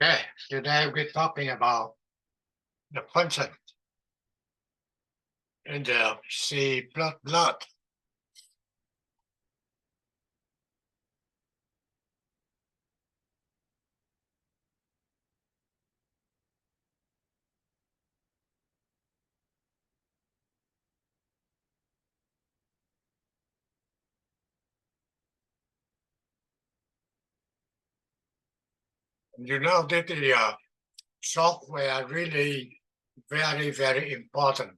Okay, today we're talking about the function in the C blood. You know that the software really very important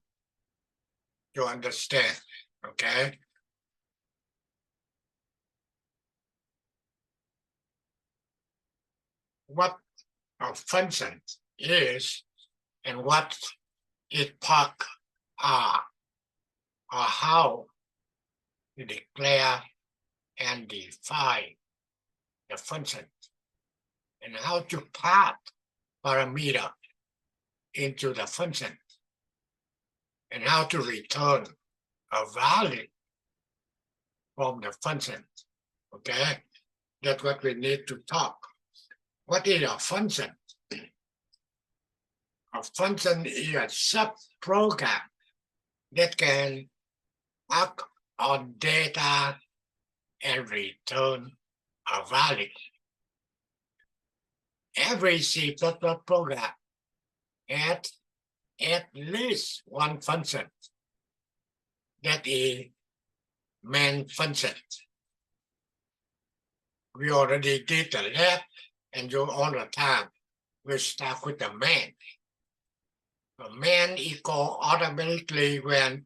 to understand. Okay, what a function is and what its part are, or how to declare and define the function, and how to pass parameter into the function, and how to return a value from the function. Okay, that's what we need to talk. What is a function? A function is a sub-program that can act on data and return a value. Every C++ program has at least one function that is main function. We already did the left, and you all the time we start with the main. The main equal automatically when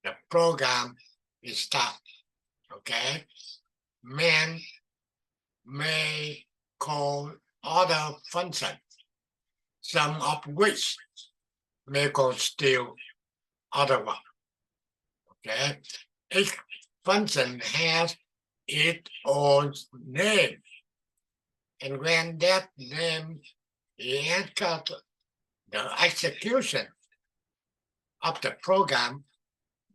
the program is started. Okay, main may call other functions, some of which may call still other one. Okay, each function has its own name, and when that name is entered, the execution of the program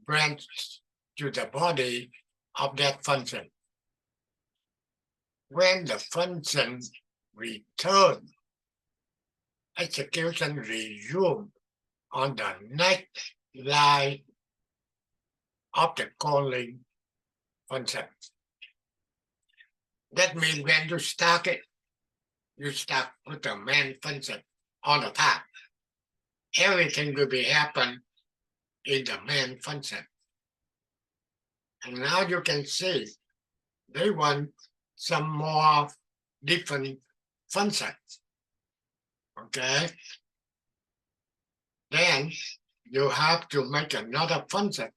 branches to the body of that function. When the function returns, execution resumes on the next line of the calling function. That means when you start it, you start with the main function on the top. Everything will be happen in the main function. And now you can see they want some more different functions. Okay. Then you have to make another function.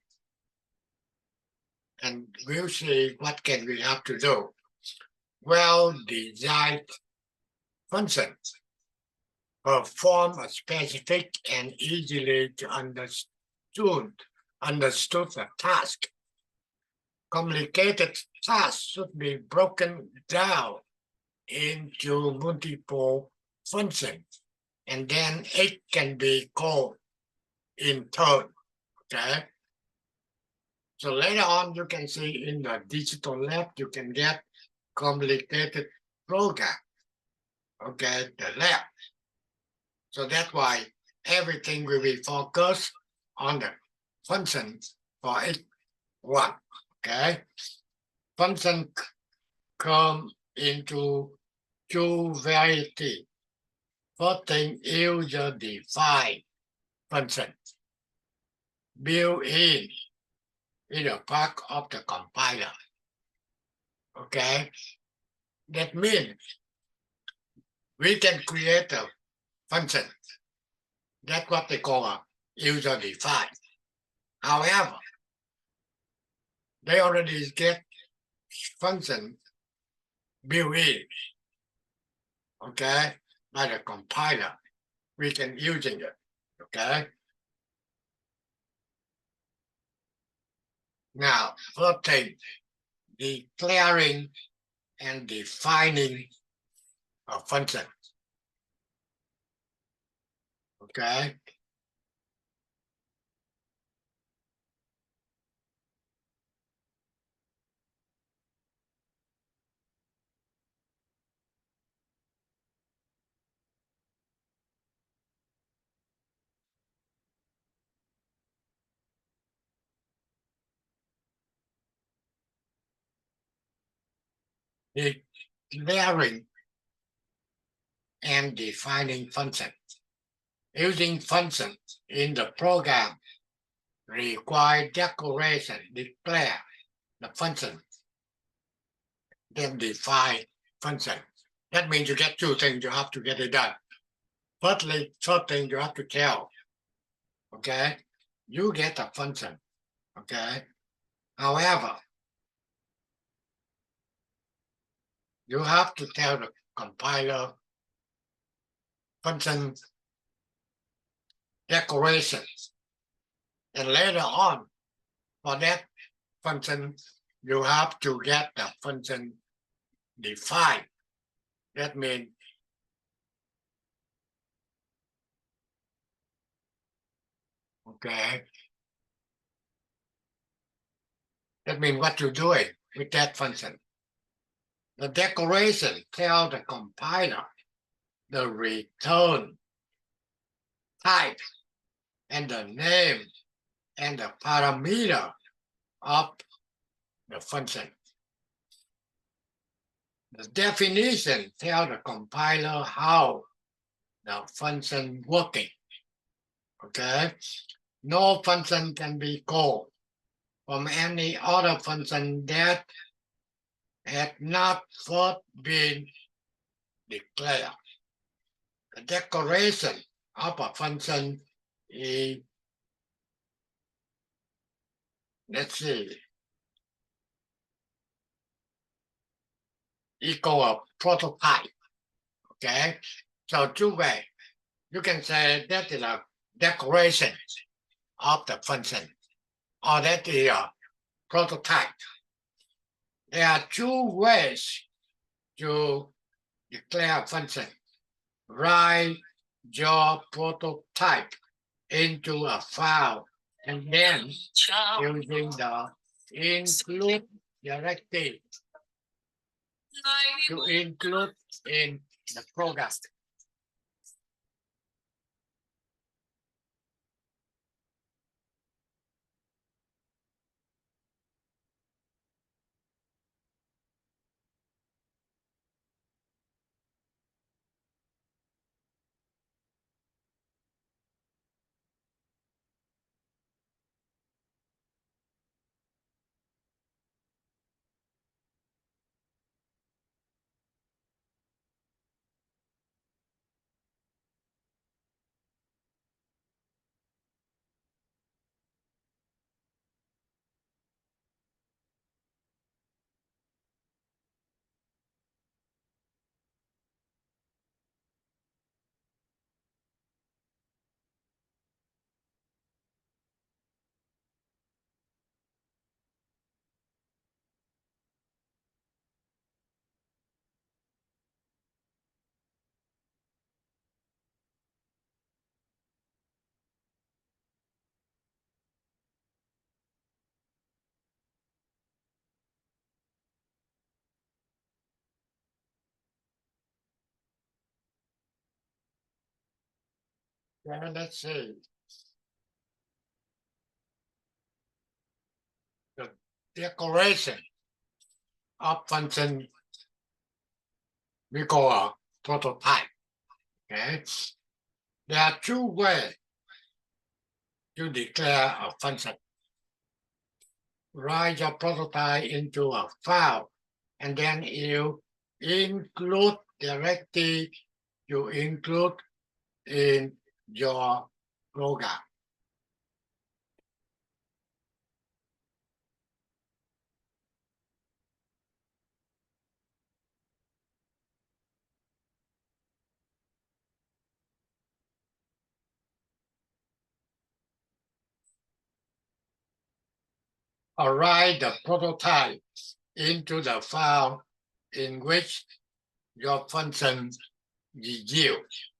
And we'll see what can we have to do. Well-designed functions perform a specific and easily to understood task. Complicated tasks should be broken down into multiple functions, and then it can be called in turn. Okay. So later on, you can see in the digital lab, you can get complicated program. Okay, the lab. So that's why everything will be focused on the functions for each one. Okay, function come into two varieties. First thing, user-defined functions built-in is a part of the compiler. Okay, that means we can create a function. That's what they call a user-defined. However, they already get function built-in, okay, by the compiler. We can using it, okay? Now, first thing, declaring and defining a function, okay? declaring and defining functions. Using functions in the program require declaration, declare the function, then define function. That means you get two things, you have to get it done. Firstly, first thing you have to tell, okay, you get a function, okay? However, you have to tell the compiler function declarations. And later on, for that function, you have to get the function defined. That means okay. That means what you're doing with that function. The declaration tells the compiler the return type and the name and the parameter of the function. The definition tells the compiler how the function working. Okay, no function can be called from any other function that had not first been declared. The declaration of a function is, let's see, equal a prototype. Okay, so two ways. You can say that is a declaration of the function, or that is a prototype. There are two ways to declare a function. Write your prototype into a file and then using the include directive to include in the program. Well, let's see. The declaration of function we call a prototype. Okay. There are two ways to declare a function. Write your prototype into a file, and then you include directly you include in your program. Or write the prototype into the file in which your function is used.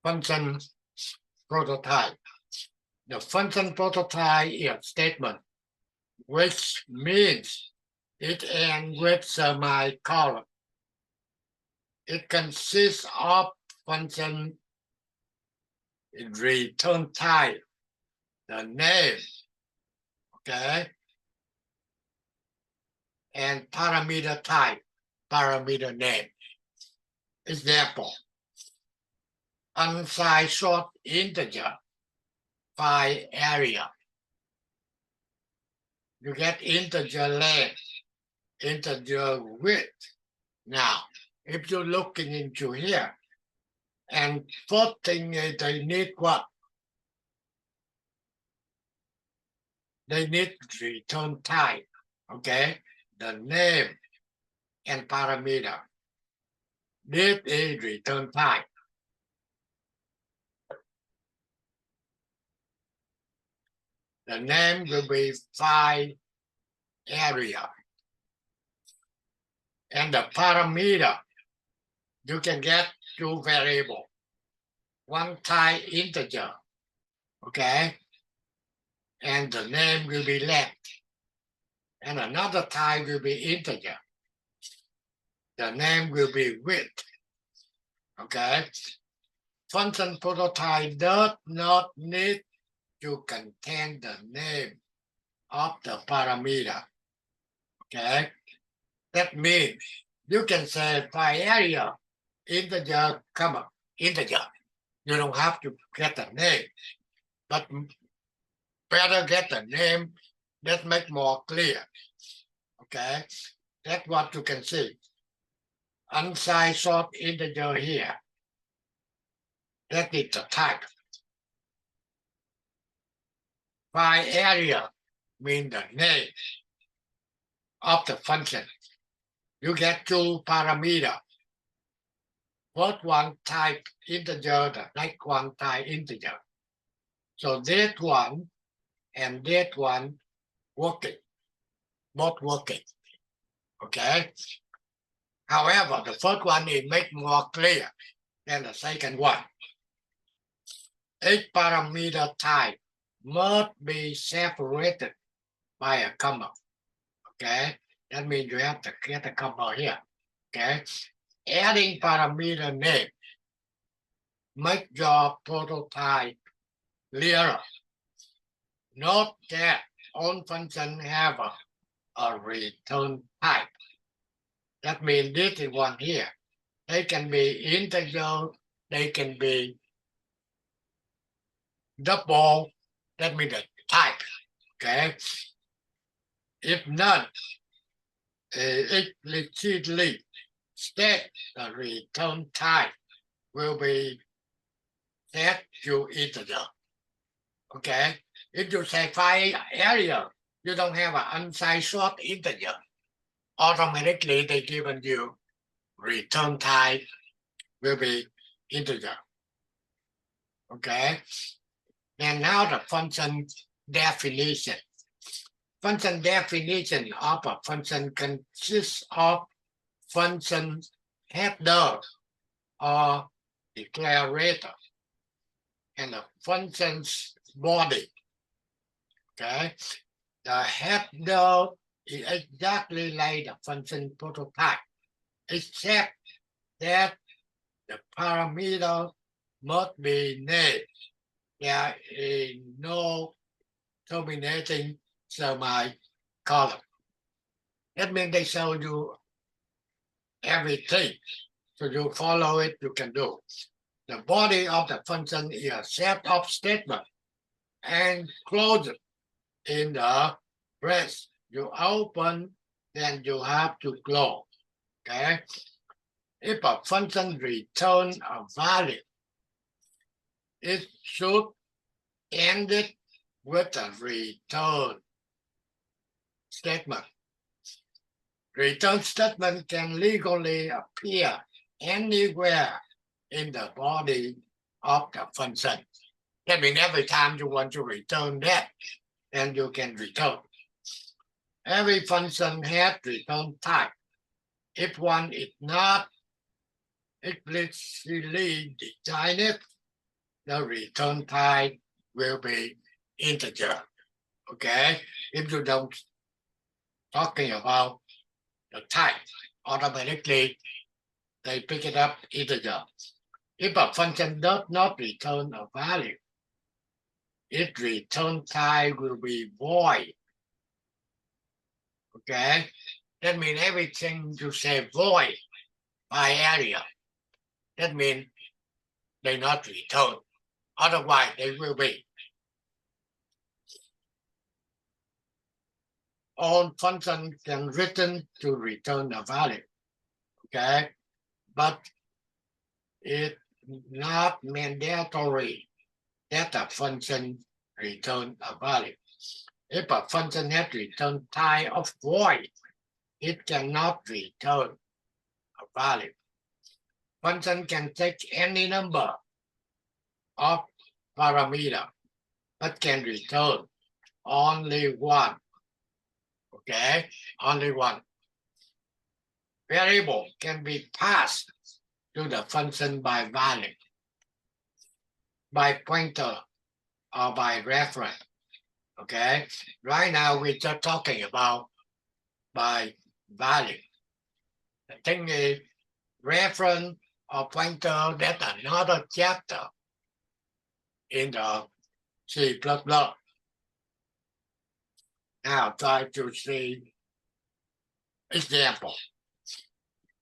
Function prototype. The function prototype is a statement, which means it ends with semicolon. It consists of function return type, the name, okay, and parameter type, parameter name. Example, unsigned short integer, file area. You get integer length, integer width. Now, if you're looking into here, and first thing is they need what? They need return type, okay? The name and parameter. This is return type. The name will be file area. And the parameter, you can get two variables. One type integer, okay? And the name will be length. And another type will be integer. The name will be width, okay? Function prototype does not need to contain the name of the parameter, okay? That means you can say file area, integer, comma, integer. You don't have to get the name, but better get the name. That make more clear, okay? That's what you can see. Unsigned short integer here. That is the type. File area means the name of the function. You get two parameters. First one type integer, the next one type integer. So this one and this one working, both working. Okay. However, the first one is make more clear than the second one. Each parameter type must be separated by a comma. Okay. That means you have to get a comma here. Okay. Adding parameter name make your prototype clearer. Note that all functions have a return type. That means this is one here. They can be integer, they can be double, that means the type. Okay. If none, explicitly state the return type will be set to integer. Okay. If you say file area, you don't have an unsigned short integer. Automatically, they given you return type will be integer. Okay. And now the function definition. Function definition of a function consists of function header or declarator and the function's body. Okay. The header is exactly like the function prototype, except that the parameter must be named. There is no terminating semicolon. That means they show you everything. So you follow it, you can do. The body of the function is a set of statements and close it in the brace. You open, then you have to close. Okay. If a function returns a value, it should end it with a return statement. Return statement can legally appear anywhere in the body of the function. That means every time you want to return that, then you can return. Every function has return type. If one is not explicitly defined, the return type will be integer. Okay? If you don't talking about the type, automatically they pick it up integer. If a function does not return a value, its return type will be void. Okay? That means everything you say void by area. That means they not return. Otherwise, they will be. All functions can written to return a value. Okay, but it's not mandatory that a function return a value. If a function has return type of void, it cannot return a value. Function can take any number of parameter, but can return only one. Okay, only one. Variable can be passed to the function by value, by pointer, or by reference. Okay, right now we're just talking about by value. The thing is, reference or pointer, that's another chapter in the C++. Now try to see example.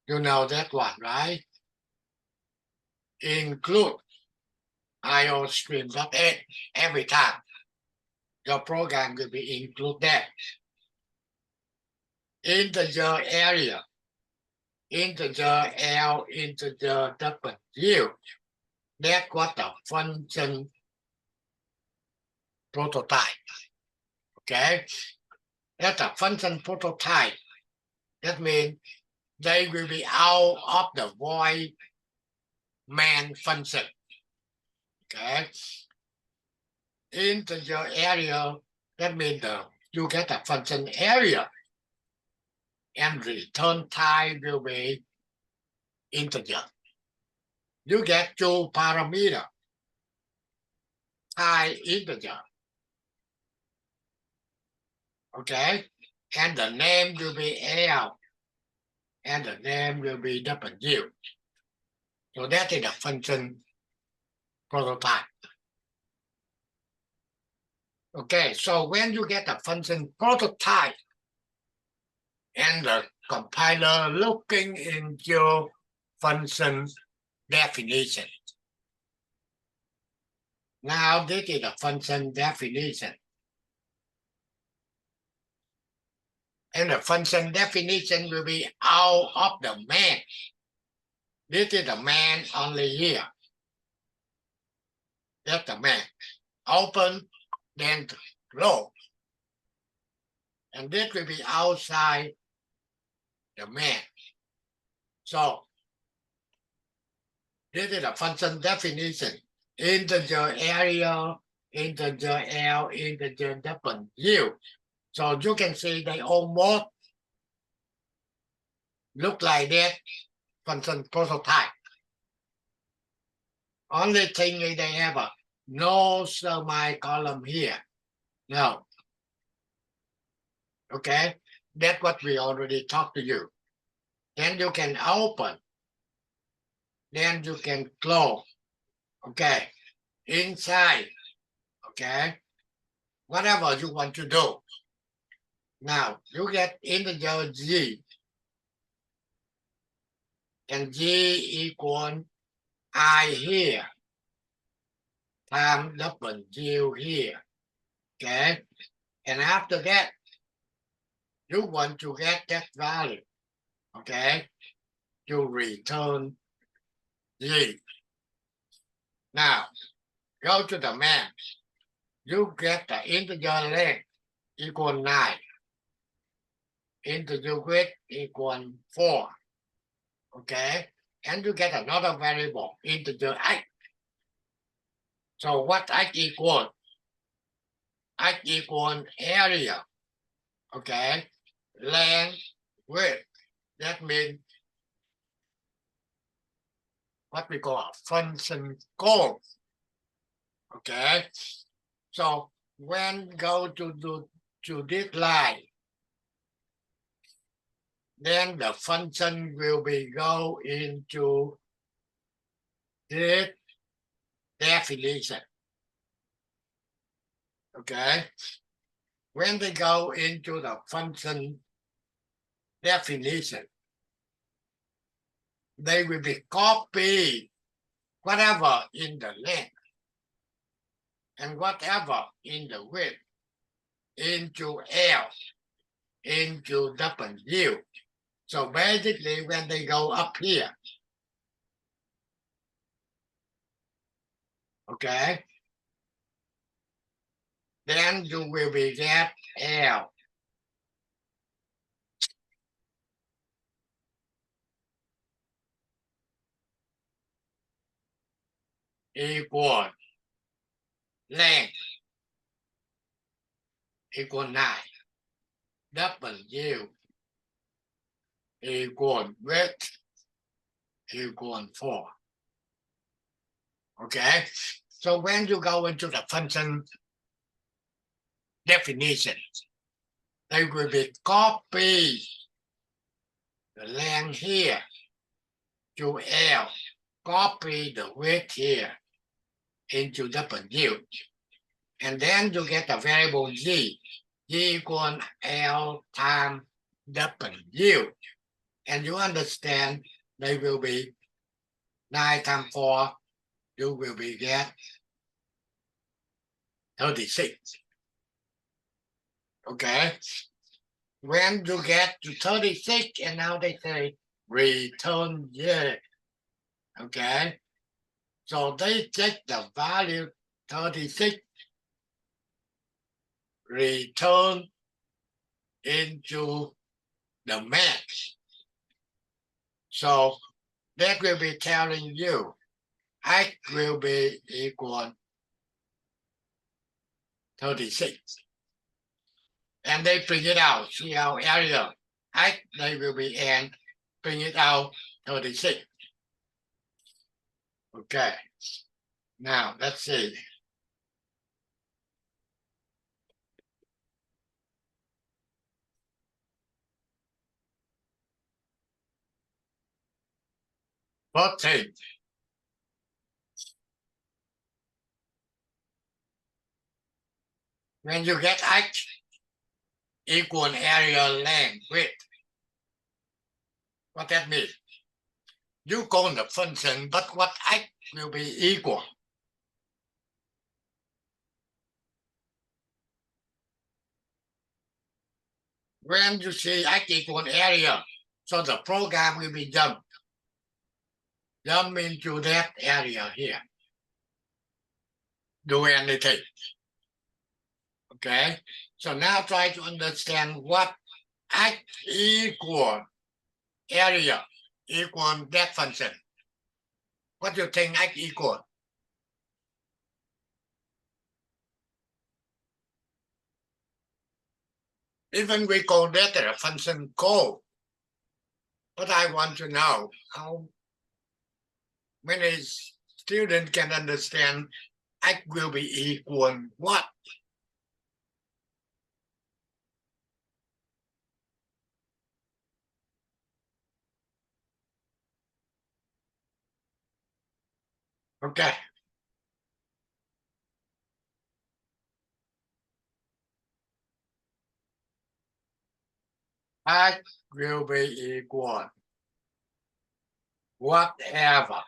You know that one, right? Include iostream.h every time. Your program will be include that. Integer area, integer L, integer W. That's what the function prototype. Okay, that's a function prototype. That means they will be out of the void main function. Okay, integer area, that means you get a function area, and return type will be integer. You get two parameter, type integer. Okay, and the name will be L, and the name will be W. So that is the function prototype. Okay, so when you get a function prototype and the compiler looking into function definition. Now this is the function definition. And the function definition will be out of the main. This is the main only here. That's the main. Open, then close. And this will be outside the main. So this is the function definition. Integer area, integer L, integer W. So you can see they almost look like that function prototype. Only thing is they have a no semicolon here. No. Okay, that's what we already talked to you. Then you can open. Then you can close. Okay, inside. Okay, whatever you want to do. Now you get integer G. And G equal I here times W here. Okay, and after that, you want to get that value. Okay, you return G. Now go to the main. You get the integer length equal 9. Integer width equal 4. Okay, and you get another variable, integer x. So what x equal? X equal area. Okay, length, width. That means what we call a function call. Okay, so when go to this line, then the function will be go into this definition. Okay, when they go into the function definition. They will be copied, whatever in the length and whatever in the width into L, into W. So basically, when they go up here, okay, then you will be get L equal length equal 9, W equal width equal 4. Okay, so when you go into the function definition, they will be copied the length here to L, copy the width here into W, and then you get a variable G equal L times W, and you understand they will be 9 times 4, you will be get 36. Okay, when you get to 36, and now they say return year. Okay, so they take the value 36, return into the max. So that will be telling you X will be equal 36. And they bring it out, see our area. X, they will be N, bring it out 36. Okay, now let's see. First thing, when you get X equal area length width, what that means? You call the function, but what X will be equal? When you see X equal area, so the program will be jump into that area here. Do anything. Okay, so now try to understand what X equal area equal that function. What do you think X equal? Even we call that a function code. But I want to know how many students can understand X will be equal what? Okay. X will be equal whatever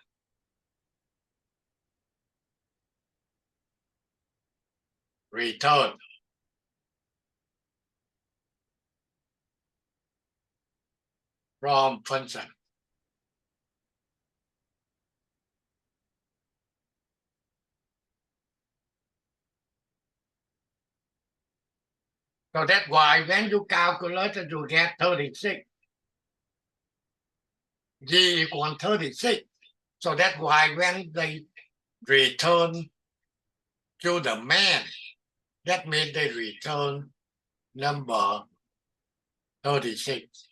return from function. So that's why when you calculate it, you get 36. G equal 36. So that's why when they return to the main, that means they return number 36.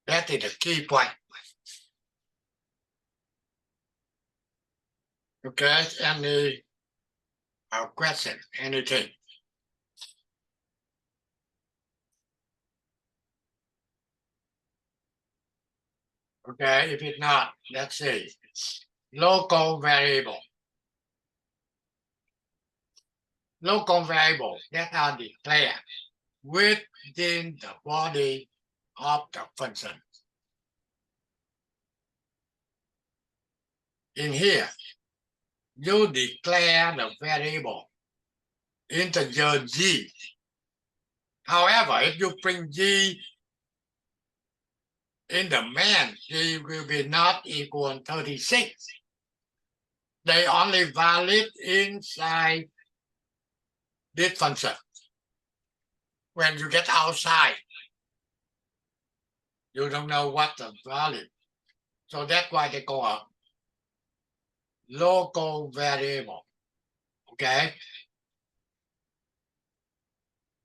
That is the key point. Okay, any question, anything? Okay, if it's not, let's see. Local variable. Local variable that are declared. within the body of the function. In here, you declare the variable integer g. However, if you bring g in the main, g will be not equal 36. They only valid inside this function. When you get outside, you don't know what the value. So that's why they call a local variable. Okay?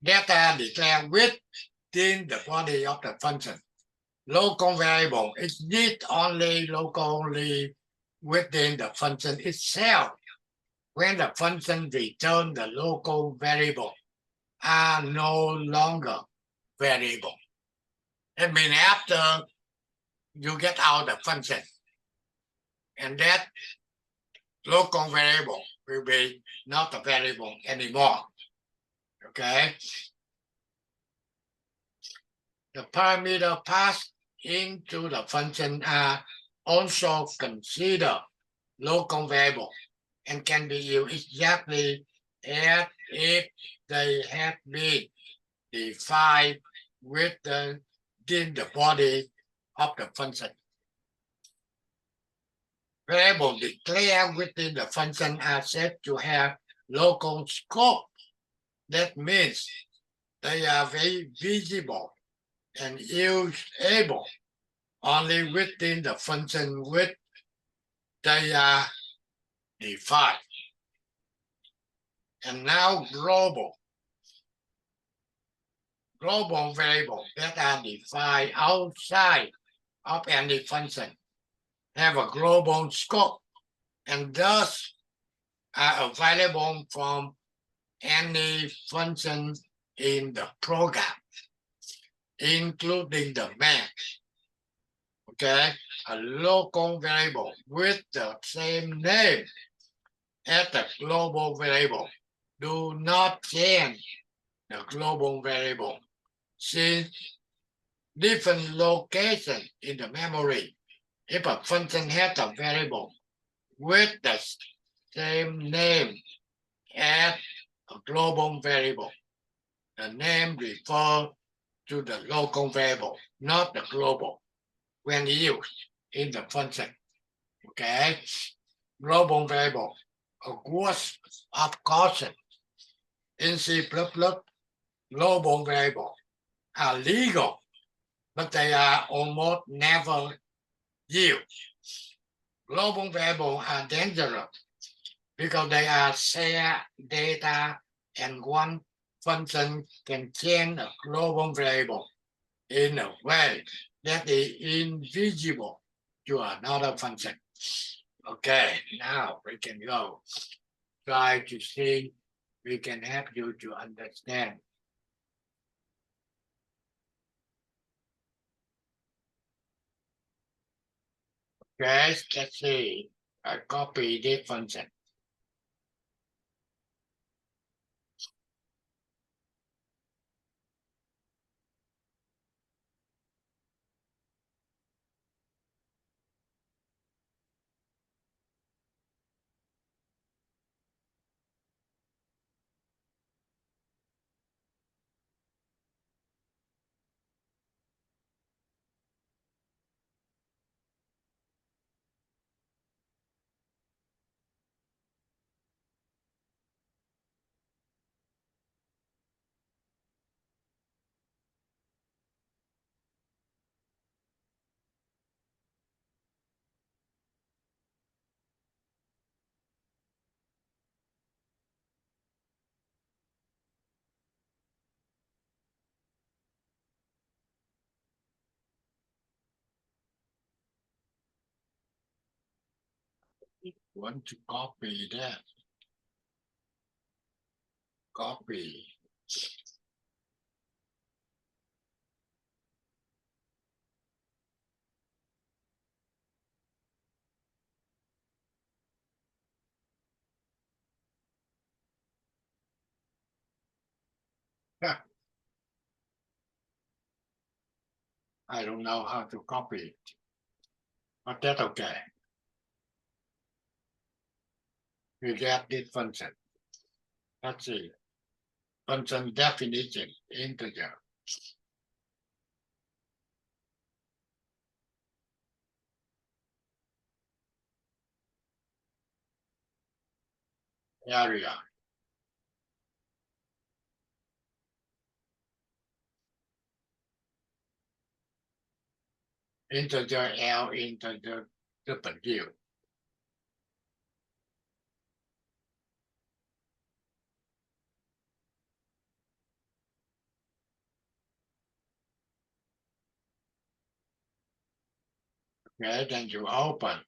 Data declared within the body of the function. Local variable is not only locally within the function itself. When the function returns the local variable are no longer variable. It means after you get out the function, and that local variable will be not a variable anymore. Okay? The parameter passed into the function are also considered local variable and can be used exactly as if they had been defined within the body of the function. Variables declared within the function are said to have local scope. That means they are very visible and usable only within the function which they are defined. And now global variables that are defined outside of any function have a global scope and thus are available from any function in the program, including the main. Okay, a local variable with the same name as the global variable do not change the global variable since different location in the memory. If a function has a variable with the same name as a global variable, the name refers to the local variable, not the global, when used in the function. Okay, global variable, a course of caution in C++, global variable are legal, but they are almost never used. Global variables are dangerous because they are shared data and one function can change a global variable in a way that is invisible to another function. Okay, now we can go. Try to see we can help you to understand. Okay, let's see. I copy this function. Want to copy that? Copy. I don't know how to copy it, but that's okay. We get this function. Let's see. Function definition, integer. Area. Integer L, integer W. Okay, then you open.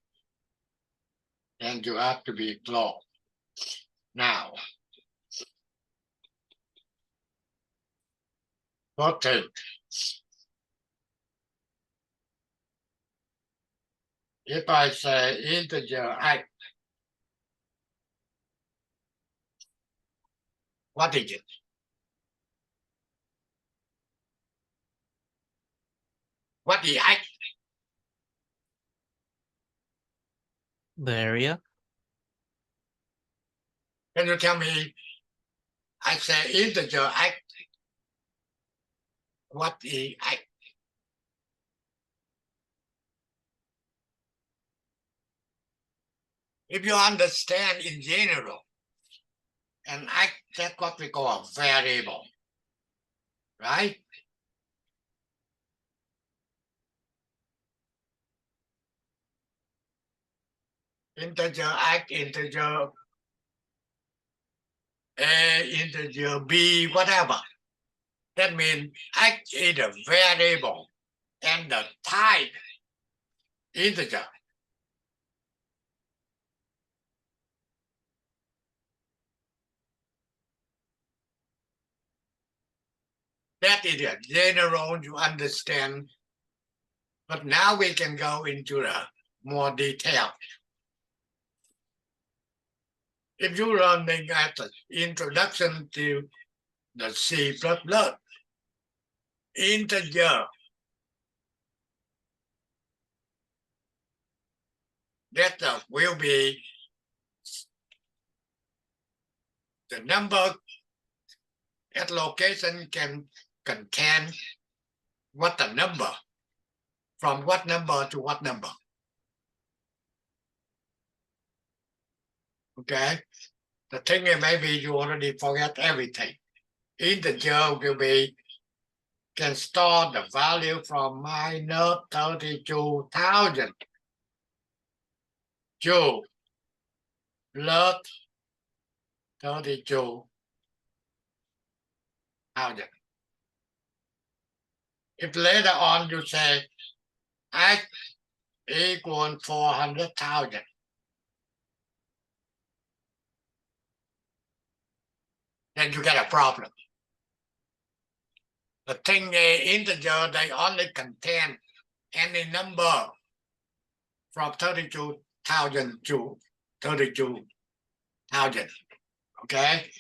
Then you have to be closed. Now, rotate. If I say integer I, what is it? What is I? The area. Can you tell me? I say integer I. What is I? If you understand in general, and I, that's what we call a variable, right? Integer X, integer A, integer B, whatever. That means X is a variable and the type integer. That is a general you understand. But now we can go into the more detail. If you're learning at the introduction to the C++, integer, that will be the number at location can contain what the number, from what number to what number. Okay? The thing is maybe you already forget everything. Integer will be, can store the value from minus 32,000 to plus 32,000. If later on you say X equals 400,000, then you get a problem. The thing integer, they only contain any number from 32,000 to 32,000. Okay?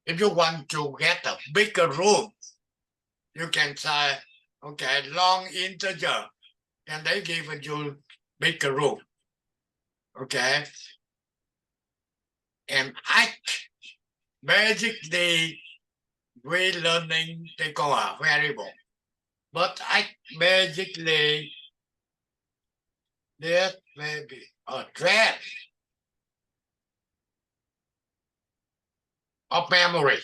If you want to get a bigger room, you can say, okay, long integer, and they give you bigger room. Okay? And X, basically, we learning they call a variable. But X basically, this may be a thread of memory.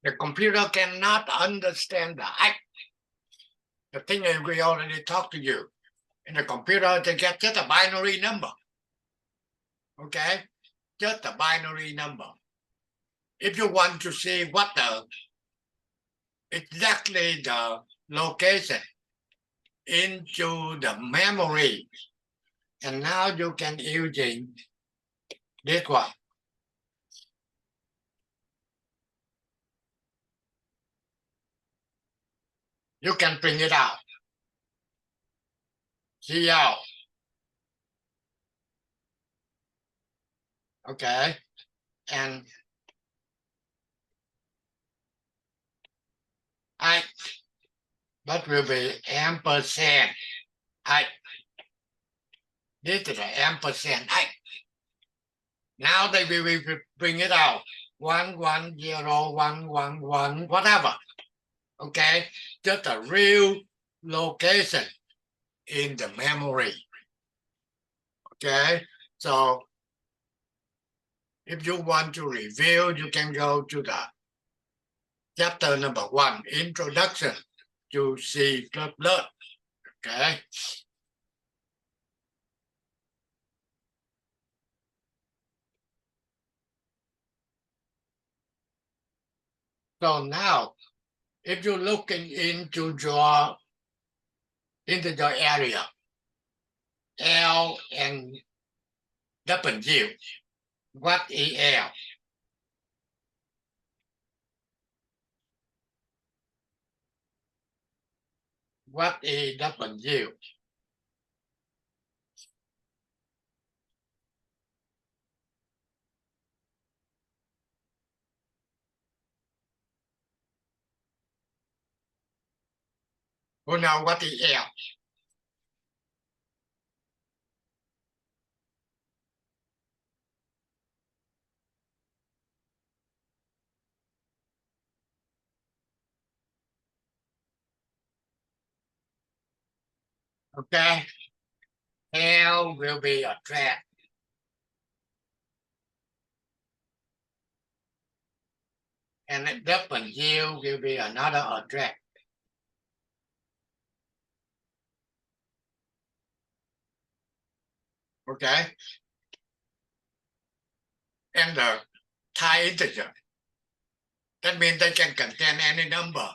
The computer cannot understand the X. The thing is, we already talked to you. In the computer, they get just a binary number. Okay? Just a binary number. If you want to see what the exactly the location into the memory, and now you can using this one. You can print it out. CL. Okay, and I that will be ampersand. I this is the ampersand. Now they will bring it out 1101111 whatever. Okay, just a real location in the memory. Okay, so if you want to review, you can go to the chapter number 1, Introduction to C++. Okay. So now, if you're looking into your area, L and W, what is L? What is W? Who know what is L? Okay. L will be a track. And W will be another address. Okay. And the Thai integer. That means they can contain any number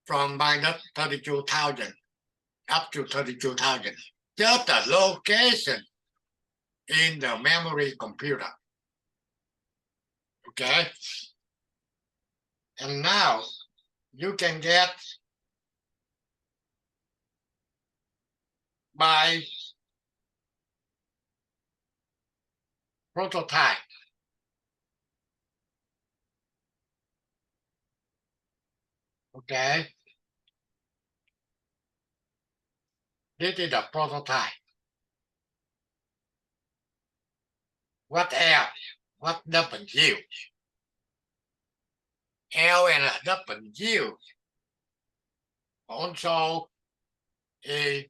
from minus 32,000 up to 32,000. Just the location in the memory computer. Okay. And now you can get by prototype. Okay. This is the prototype. What L? What W? L and W also is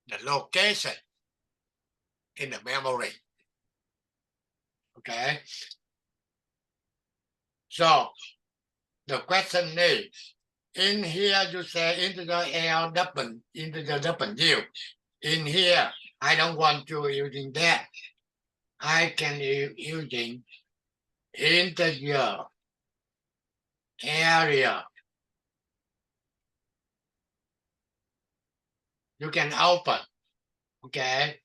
the location in the memory. Okay. So the question is, in here you say integer L W, integer W. In here, I don't want to using that. I can use using integer area. You can open, okay,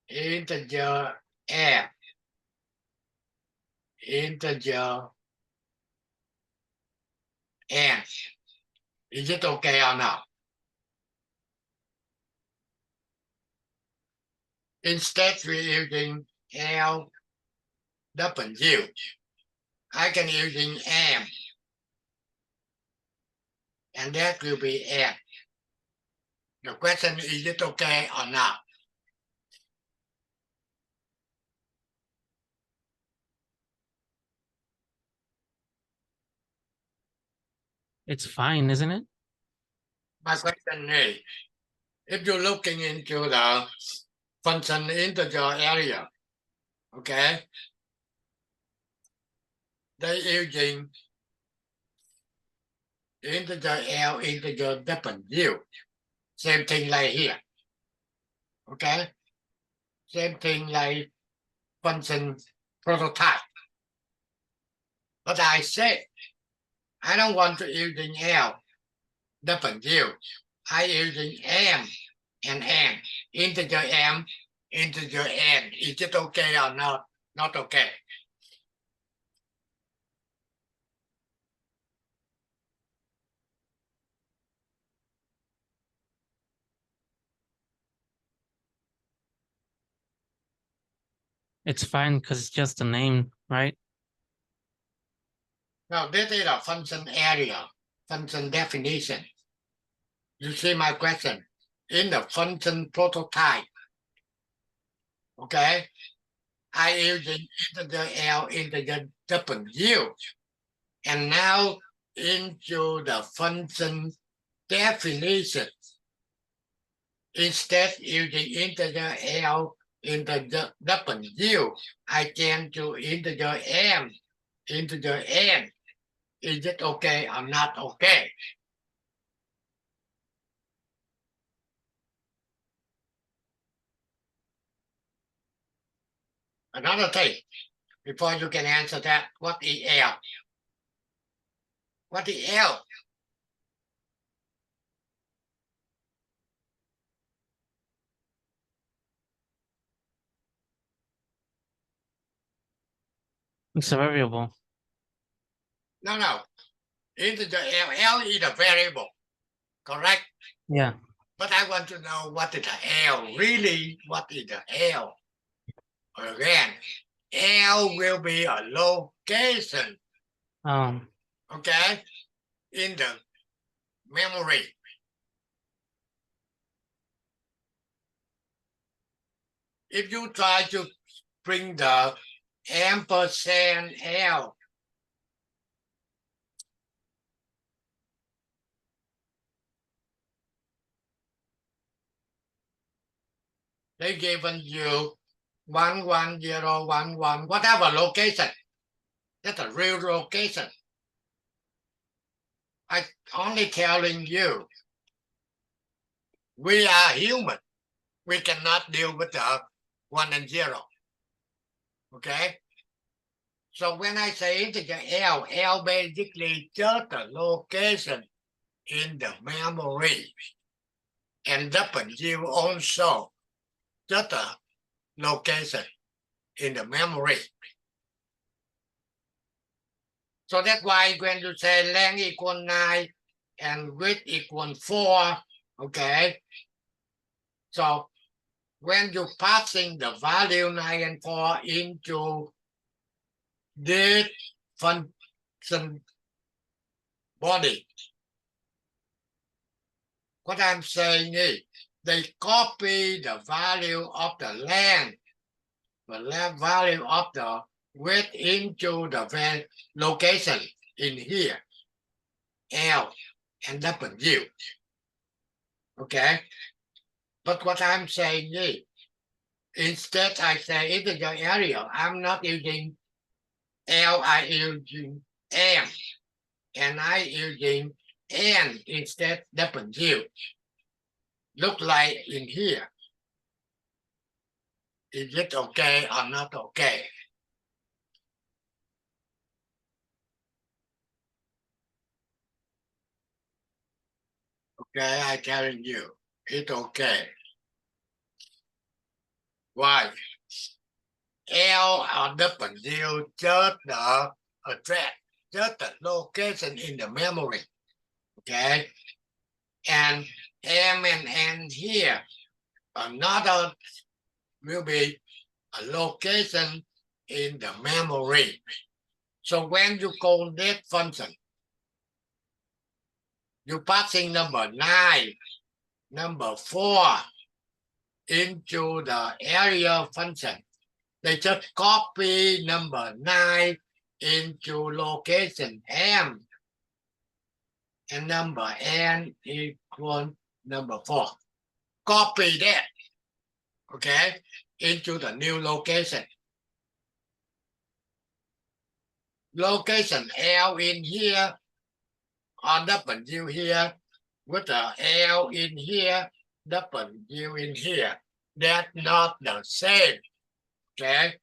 integer f, integer n. Is it okay or not? Instead, we're using L, W. I can using M, and that will be N. The question is it okay or not? It's fine, isn't it? My question is, if you're looking into the function integer area, okay, they're using integer L, integer W. Same thing like here. Okay? Same thing like function prototype. But I said, I don't want to using L, W. I using M and N. Integer M, integer N. Is it okay or not? Not okay. It's fine because it's just a name, right? Now, this is a function area, function definition. You see my question? In the function prototype, okay, I using integer L, integer W, and now into the function definition. Instead using integer L, integer W, I change to integer M, integer N. Is it okay or not okay? Another thing, before you can answer that, what is L? What is L? It's a variable. No. Integer L is a variable, correct? Yeah. But I want to know what is the L, really, what is the L? Again, L will be a location, okay, in the memory. If you try to bring the ampersand L, they given you 11011, whatever location. That's a real location. I only telling you, we are human. We cannot deal with the 1 and 0. Okay? So when I say integer L basically just a location in the memory. And W also just a location in the memory. So that's why when you say length equal 9 and width equal 4, okay? So when you passing the value 9 and 4 into this function body, what I'm saying is they copy the value of the length, the value of the width into the location in here, L and W. Okay? But what I'm saying is, instead I say integer area, I'm not using L, I using M. And I using N instead W. Look like in here. Is it okay or not okay? Okay, I telling you, it's okay. Why? L or W just the address, just the location in the memory. Okay? And M and N here, another will be a location in the memory. So when you call that function, you passing number 9, number 4 into the area function. They just copy number 9 into location M, and number N equal number 4. Copy that, okay, into the new location. Location L in here, or W here, with the L in here, W in here. That's not the same, okay?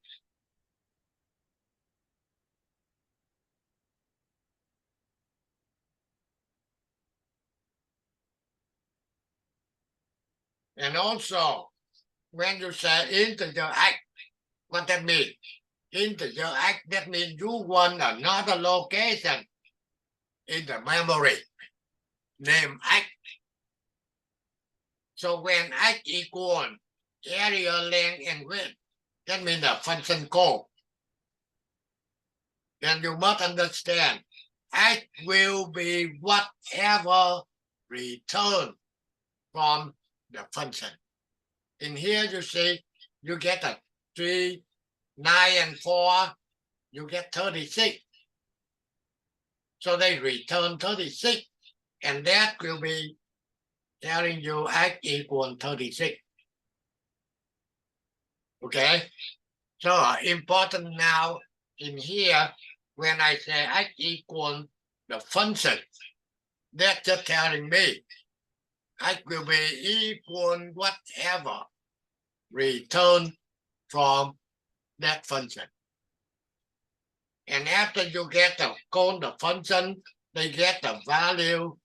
And also, when you say integer X, what that mean? Integer X, that means you want another location in the memory, name X. So when X equal area, length, and width, That means the function call. Then you must understand X will be whatever return from the function. In here, you see, you get a 3, 9, and 4, you get 36. So they return 36, and that will be telling you X equal 36. Okay? So important now in here, when I say X equal the function, that's just telling me X will be equal whatever return from that function. And after you get the call the function, they get the value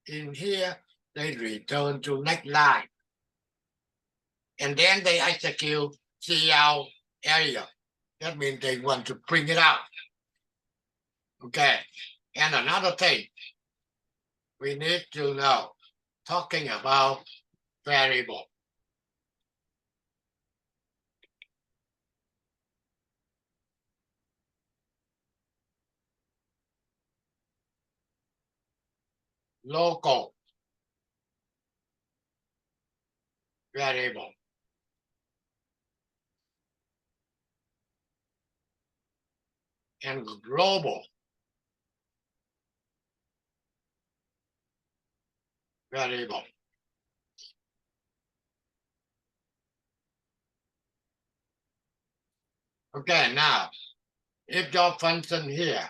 in here, they return to next line. And then they execute CL area. That means they want to bring it out. Okay. And another thing we need to know, talking about variable. Local variable. And global variable. Okay, now, if your function here,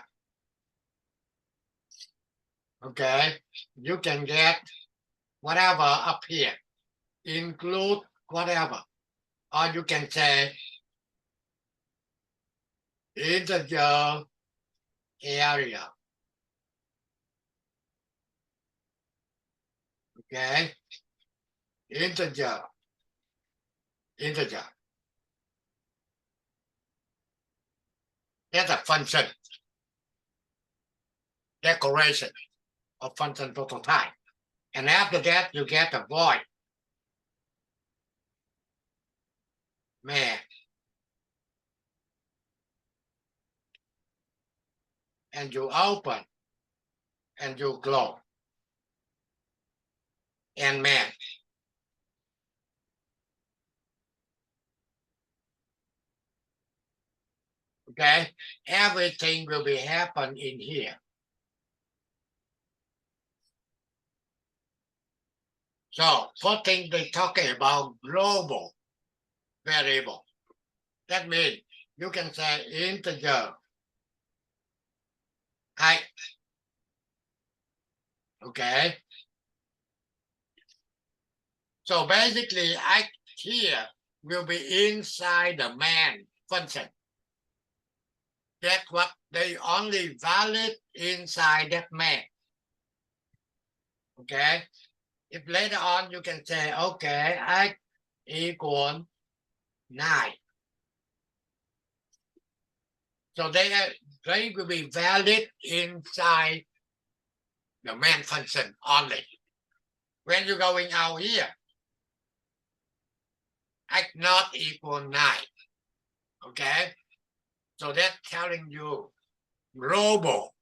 okay, you can get whatever up here, include whatever, or you can say integer area. Okay, integer. That's a function declaration of function total type. And after that, you get a void main. And you open and you close and main. Okay, everything will be happen in here. So first thing they talking about global variable. That means you can say integer height. Okay. So basically, I here will be inside the main function. That's what they only valid inside that main. Okay. If later on you can say, okay, X equal 9. So they will be valid inside the main function only. When you're going out here, X not equal 9. Okay. So that's telling you global,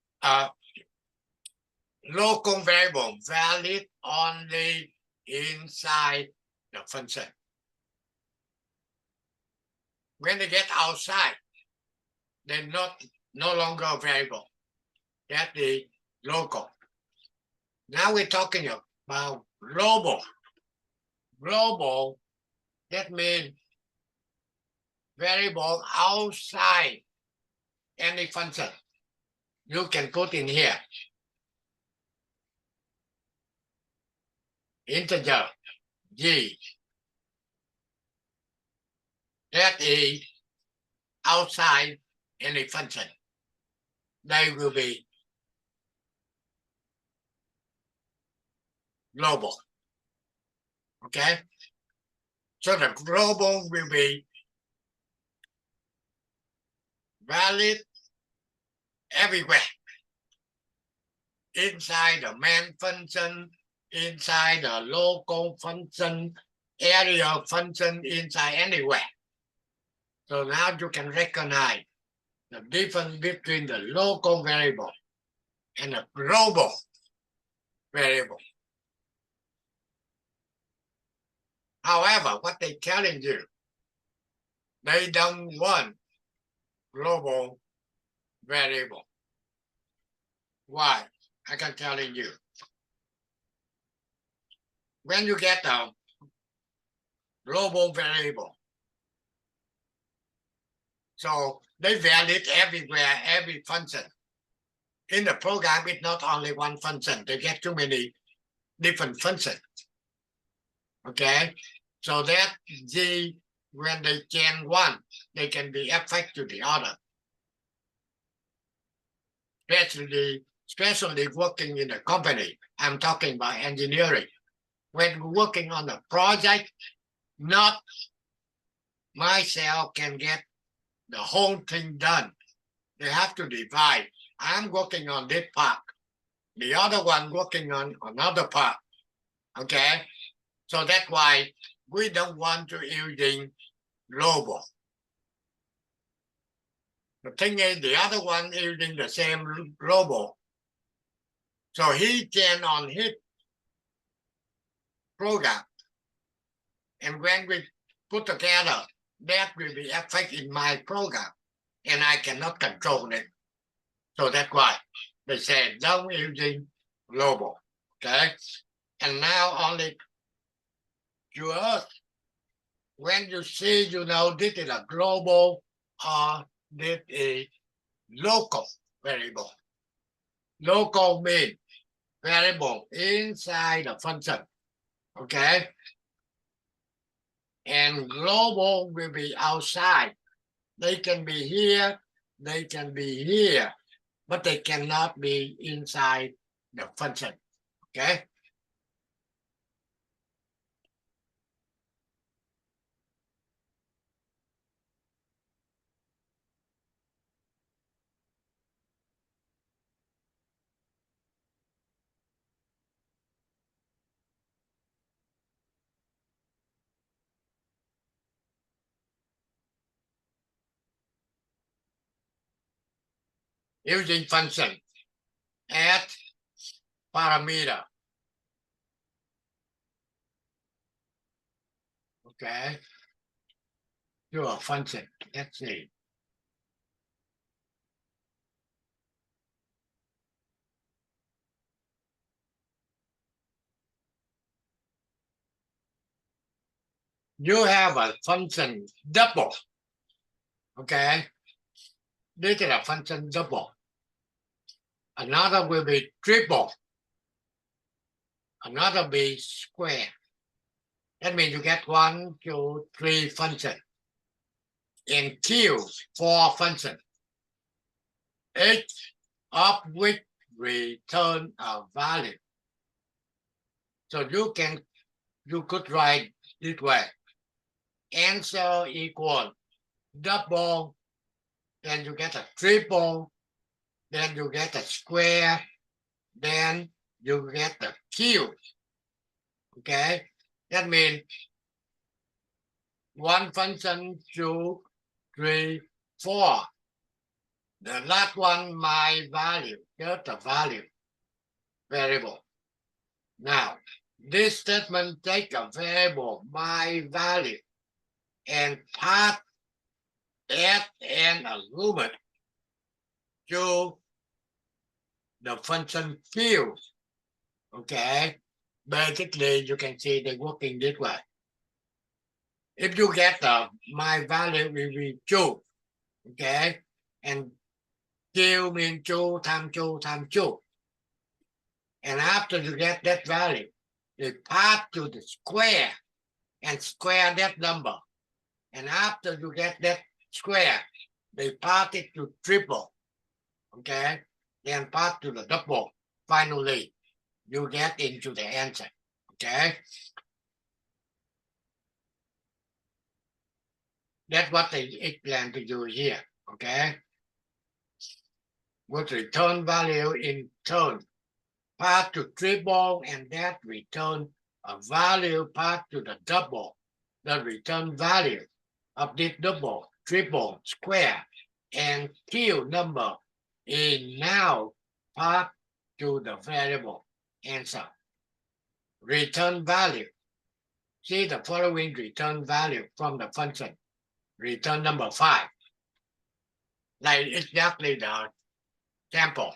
local variable valid only inside the function. When they get outside, they're no longer a variable. That's the local. Now we're talking about global. Global, that means variable outside any function. You can put in here. Integer G. That is outside any function. They will be global. Okay? So the global will be valid everywhere. Inside the main function, inside the local function, area function, inside anywhere. So now you can recognize the difference between the local variable and the global variable. However, what they're telling you, they don't want global variable. Why? I can tell you. When you get a global variable, so they validate everywhere, every function. In the program, it's not only one function. They get too many different functions. Okay, so that when they change one, they can be affect to the other. Especially working in a company. I'm talking about engineering. When working on a project, not myself can get the whole thing done. They have to divide. I'm working on this part. The other one working on another part. Okay? So that's why we don't want to using global. The thing is, the other one using the same global. So he can on his program. And when we put together, that will be affected in my program. And I cannot control it. So that's why they say don't using global. Okay? And now only yours, when you see, you know, this is a global or this is local variable. Local means variable inside the function. Okay? And global will be outside. They can be here, they can be here, but they cannot be inside the function. Okay? Using function add parameter. Okay. Your function. Let's see. You have a function double. Okay. This is a function double. Another will be triple. Another will be square. That means you get 1, 2, 3 functions. In Q, 4 functions. Each of which return a value. So you could write this way. Answer equal double, then you get a triple, then you get a square, then you get the cube. Okay, that means 1 function, 2, 3, 4. The last one, my value, just the value variable. Now, this statement take a variable, my value, and pass add an argument to the function field. Okay, basically you can see they working this way. If you get my value will be 2, okay, and Q means 2 times 2 times 2. And after you get that value, you pass to the square and square that number. And after you get that square, they pass it to triple. Okay, then pass to the double. Finally, you get into the answer. Okay, that's what they plan to do here. Okay, would return value in turn, pass to triple, and that return a value pass to the double. The return value of this double triple, square, and Q number is now passed to the variable answer. Return value. See the following return value from the function. Return number 5. Like exactly the sample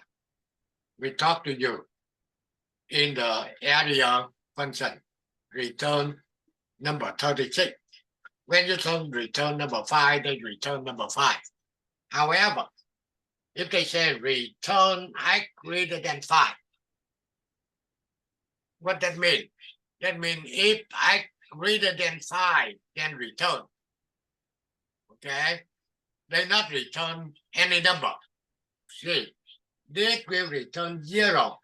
we talked to you in the area function. Return number 36. When you return number 5, they return number 5. However, if they say return x greater than 5, what that mean? That means if x greater than 5, then return. Okay? They not return any number. See, this will return 0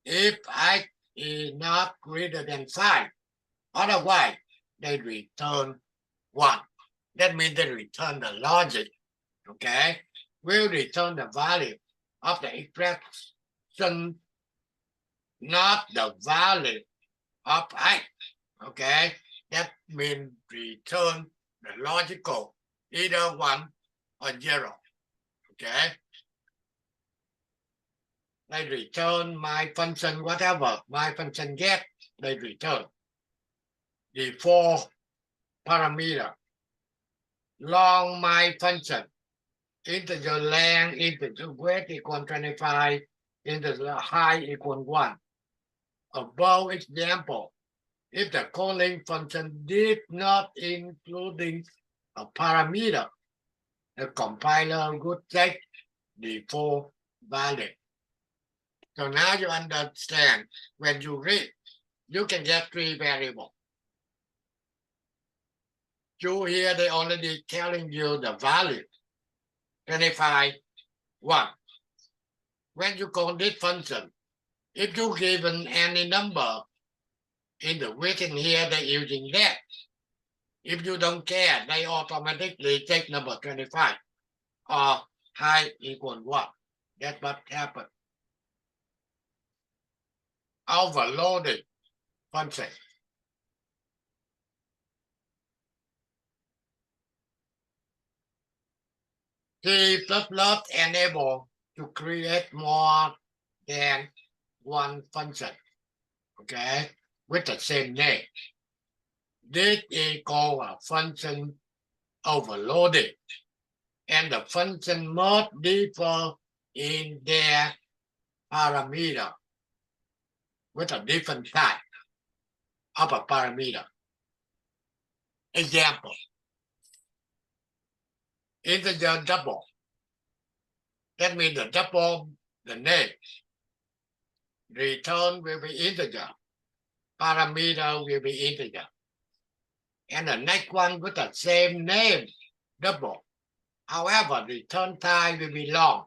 if x is not greater than 5. Otherwise, they return 1. That means they return the logic. Okay? Will return the value of the expression, not the value of x. Okay? That means return the logical, either 1 or 0. Okay? They return my function, whatever my function get, they return the 4 parameter. Long my function, integer length, integer weight equal 25, integer height equal 1. Above example, if the calling function did not including a parameter, the compiler would take default value. So now you understand, when you read, you can get 3 variables. You here, they already telling you the value, 25, 1. When you call this function, if you given any number in the written here, they're using that. If you don't care, they automatically take number 25 or height equal 1. That's what happened. Overloaded function. C++ enable to create more than one function, okay, with the same name. This is called a function overloaded, and the function must differ in their parameter with a different type of a parameter. Example, integer double. That means the double the name. Return will be integer. Parameter will be integer. And the next one with the same name, double. However, return type will be long.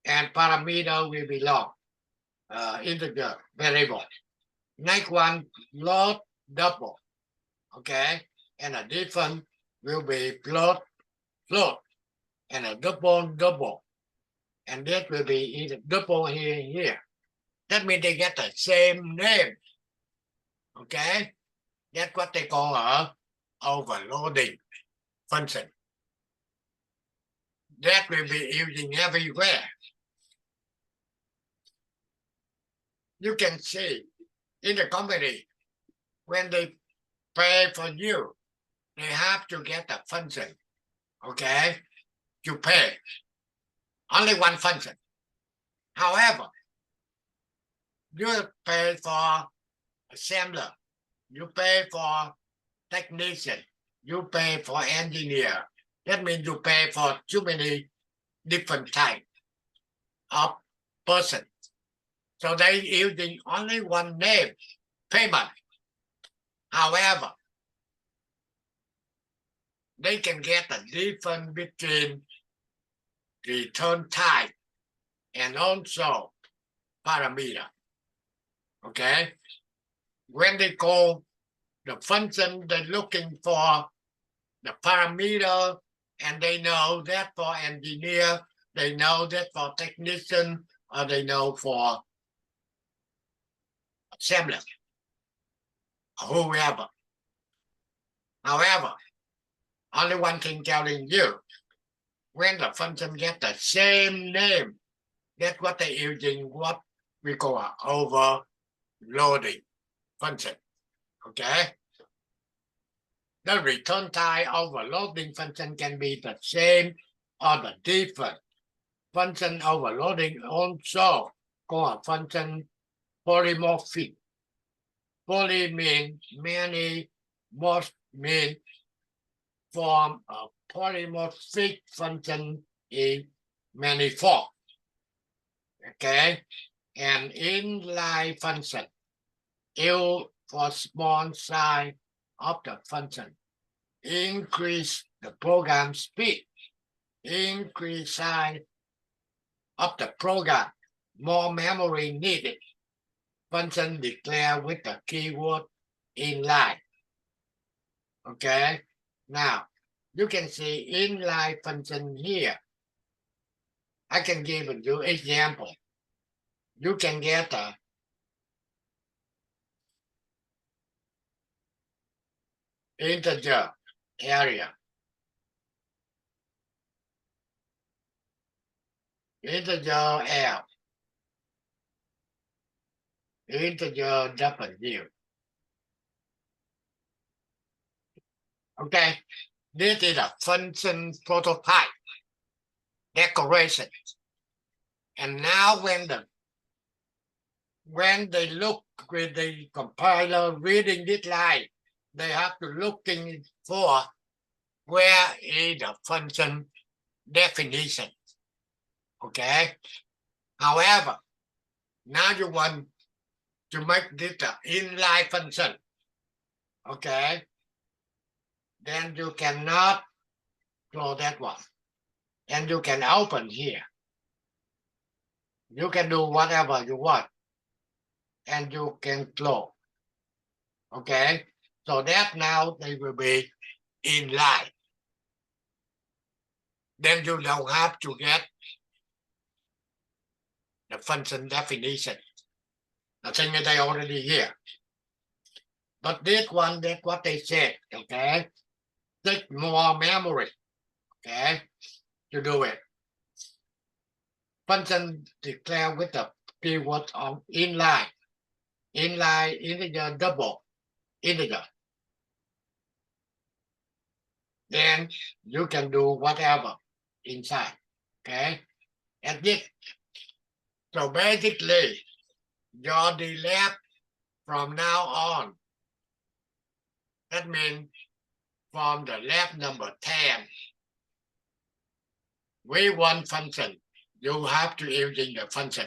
And parameter will be long. Integer variable. Next one, float double. Okay? And a different will be float. And a double. And that will be either double here. That means they get the same name. Okay? That's what they call a overloading function. That will be using everywhere. You can see in the company, when they pay for you, they have to get a function. Okay? You pay only one function. However, you pay for assembler, you pay for technician, you pay for engineer. That means you pay for too many different types of person. So they using only one name, payment. However, they can get a difference between return type and also parameter. Okay? When they call the function, they're looking for the parameter, and they know that for engineer, they know that for technician, or they know for assembler, whoever. However, Only one thing telling you, when the function get the same name, that's what they're using what we call an overloading function. Okay? The return type overloading function can be the same or the different. Function overloading also called a function polymorphic. Poly means many, morph means form. A polymorphic function is manifold. Okay? And inline function, U for small size of the function, increase the program speed, increase size of the program, more memory needed. Function declared with the keyword inline. Okay, now you can see inline function here. I can give you example. You can get a integer area. Integer L. Integer W. Okay, this is a function prototype decoration. And now when they look with the compiler reading this line, they have to looking for where is the function definition. Okay. However, now you want to make this an inline function. Okay. Then you cannot close that one. And you can open here. You can do whatever you want. And you can close. Okay. So that now they will be inline. Then you don't have to get the function definition. The thing is they already here. But this one, that's what they said, okay? Take more memory, okay, to do it. Function declare with the keyword of inline. Inline integer double integer. Then you can do whatever inside, okay? And this. So basically, your delay from now on, that means from the lab number 10, we want function. You have to using the function.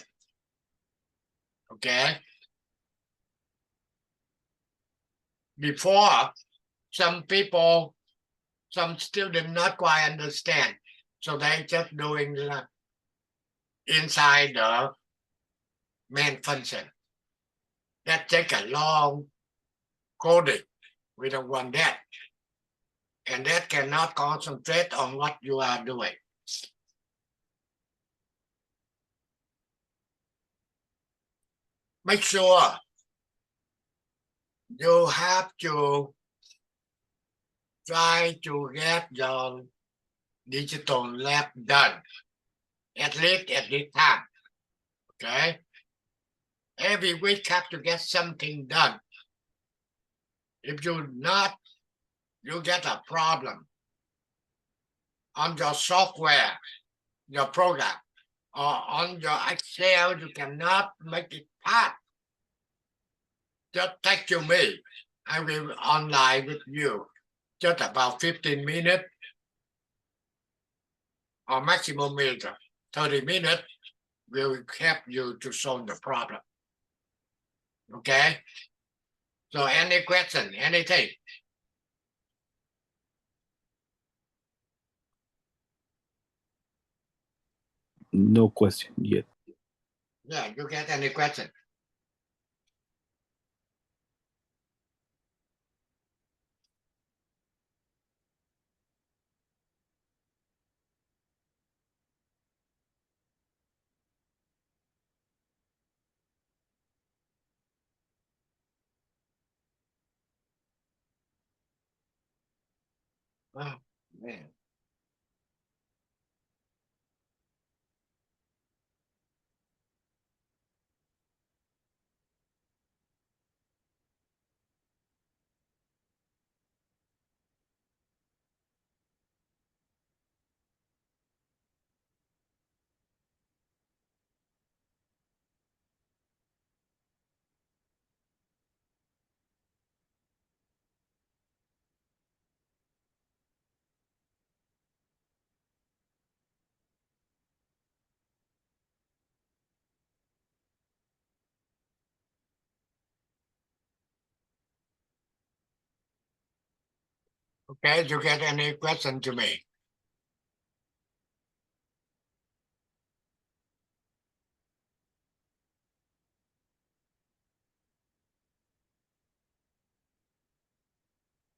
Okay. Before, some people, some students not quite understand. So they just doing inside the main function. That take a long coding. We don't want that. And that cannot concentrate on what you are doing. Make sure you have to try to get your digital lab done, at least at this time. Okay? Every week have to get something done. If you not, you get a problem on your software, your program, or on your Excel, you cannot make it pass. Just text to me. I will online with you. Just about 15 minutes or maximum is 30 minutes will help you to solve the problem. Okay? So any question, anything? No question yet. Yeah, you get any question? Wow. Man. Okay, you get any question to me?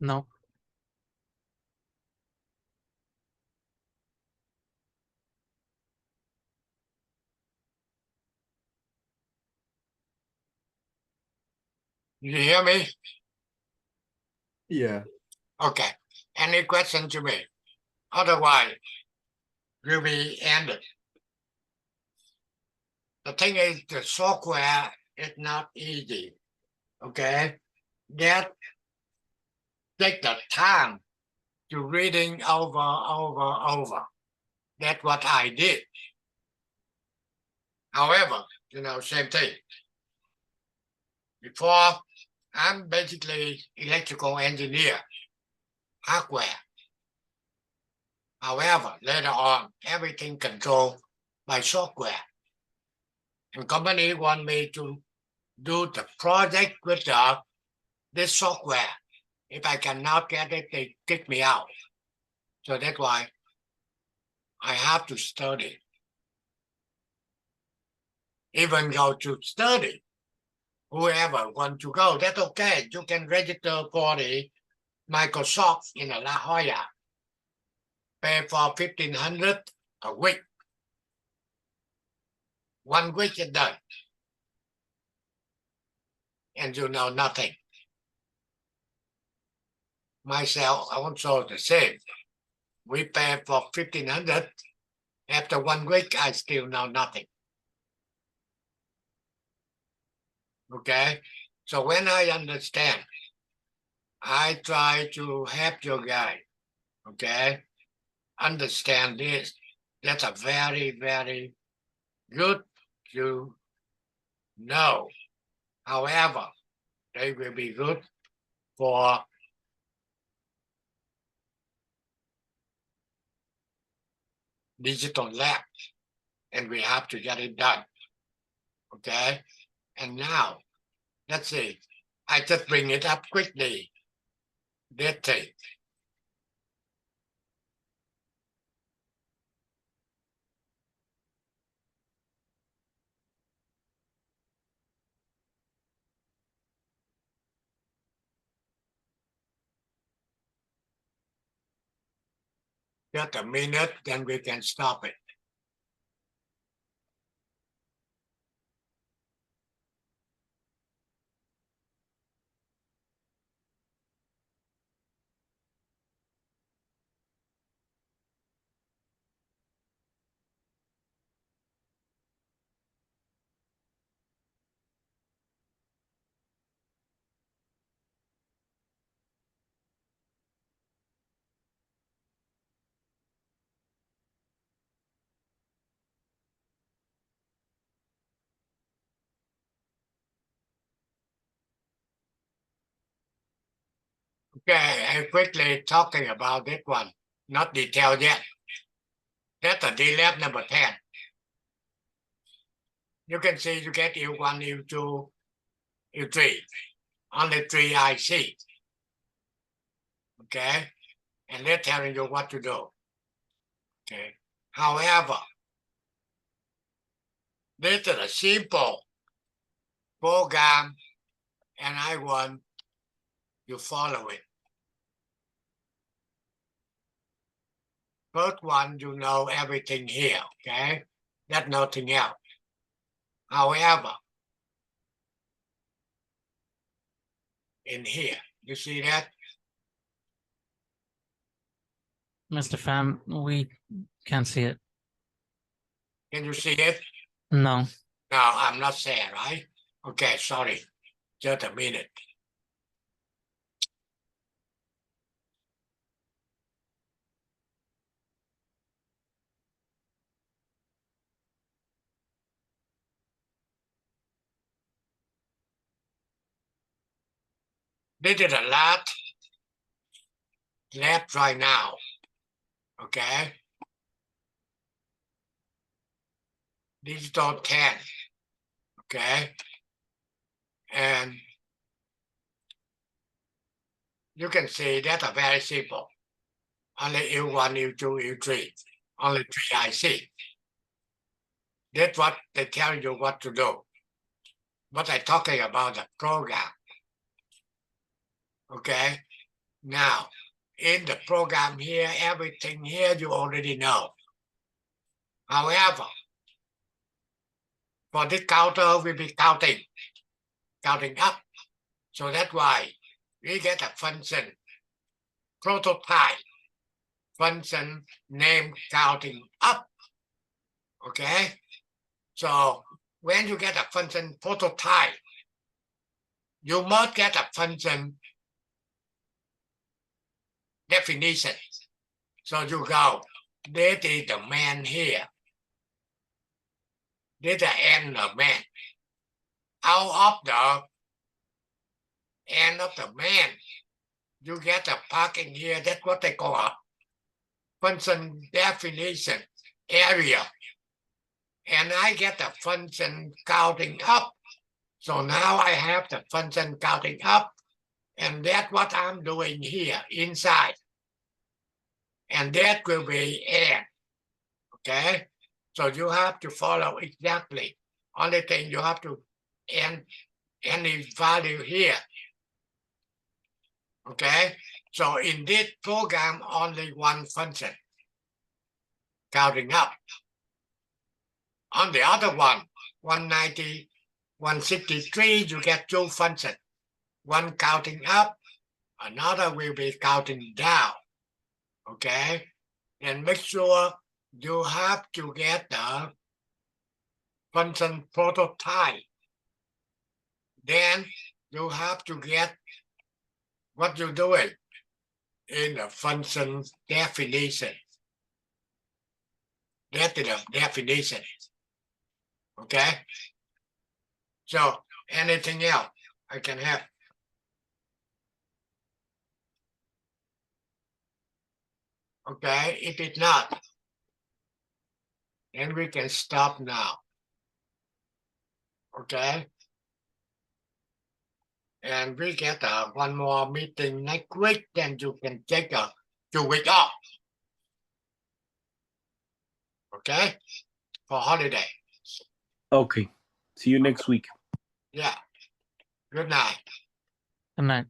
No. You hear me? Yeah. Okay. Any question to me? Otherwise, will be ended. The thing is, the software is not easy. Okay, that take the time to reading over. That's what I did. However, same thing. Before, I'm basically electrical engineer, hardware. However, later on, everything controlled by software. And company want me to do the project with this software. If I cannot get it, they kick me out. So that's why I have to study. Even go to study. Whoever want to go, that's okay. You can register for the Microsoft in La Jolla. Pay for $1,500 a week. 1 week is done. And you know nothing. Myself also the same. We pay for $1,500. After 1 week, I still know nothing. Okay? So when I understand, I try to help your guy. Okay? Understand this. That's a very, very good to know. However, they will be good for digital lab, and we have to get it done. Okay? And now, let's see. I just bring it up quickly. That thing. Just a minute, then we can stop it. Okay, I quickly talking about this one. Not detailed yet. That's a D-Lab number 10. You can see you get U1, U2, U3. Only 3 IC. Okay? And they're telling you what to do. Okay. However, this is a simple program, and I want you follow it. First one, you know everything here, okay? That's nothing else. However, in here, you see that? Mr. Pham, we can't see it. Can you see it? No. No, I'm not saying, right? Okay, sorry. Just a minute. This is a lot left right now. Okay. Digital 10. Okay. And you can see that are very simple. Only U1, U2, U3. Only 3 IC. That's what they tell you what to do. But I'm talking about the program. Okay. Now, in the program here, everything here you already know. However, for this counter, we'll be counting up. So that's why we get a function prototype, function name counting up. Okay. So when you get a function prototype, you must get a function definition. So you go, this is the man here. This is the end of man. Out of the end of the man, you get a parking here. That's what they call a function definition area. And I get the function counting up. So now I have the function counting up. And that's what I'm doing here inside. And that will be end. Okay. So you have to follow exactly. Only thing you have to end any value here. Okay. So in this program, only one function counting up. On the other one, 190, 163, you get two functions. One counting up, another will be counting down. Okay. And make sure you have to get the function prototype. Then you have to get what you're doing in the function definition. That is the definition. Okay. So anything else I can help? Okay, if it's not, then we can stop now. Okay. And we get one more meeting next week, then you can take a 2 weeks off. Okay, for holiday. Okay. See you next week. Yeah. Good night. Good night.